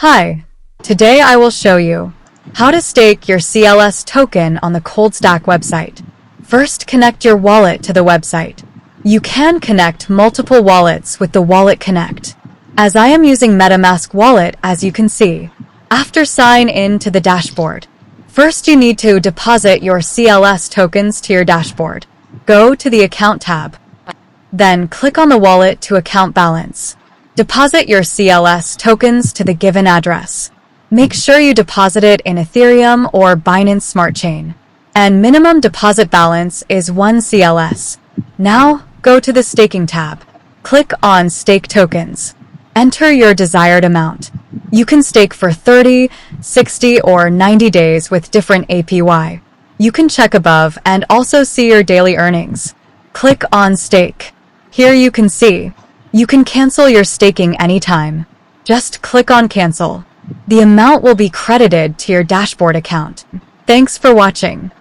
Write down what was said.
Hi, today I will show you how to stake your CLS token on the ColdStack website. First, connect your wallet to the website. You can connect multiple wallets with the Wallet Connect. As I am using MetaMask wallet, as you can see. After sign in to the dashboard, first you need to deposit your CLS tokens to your dashboard. Go to the Account tab. Then click on the Wallet to Account Balance. Deposit your CLS tokens to the given address. Make sure you deposit it in Ethereum or Binance Smart Chain. And minimum deposit balance is 1 CLS. Now, go to the Staking tab. Click on Stake Tokens. Enter your desired amount. You can stake for 30, 60, or 90 days with different APY. You can check above and also see your daily earnings. Click on Stake. Here you can see. You can cancel your staking anytime. Just click on Cancel. The amount will be credited to your dashboard account. Thanks for watching.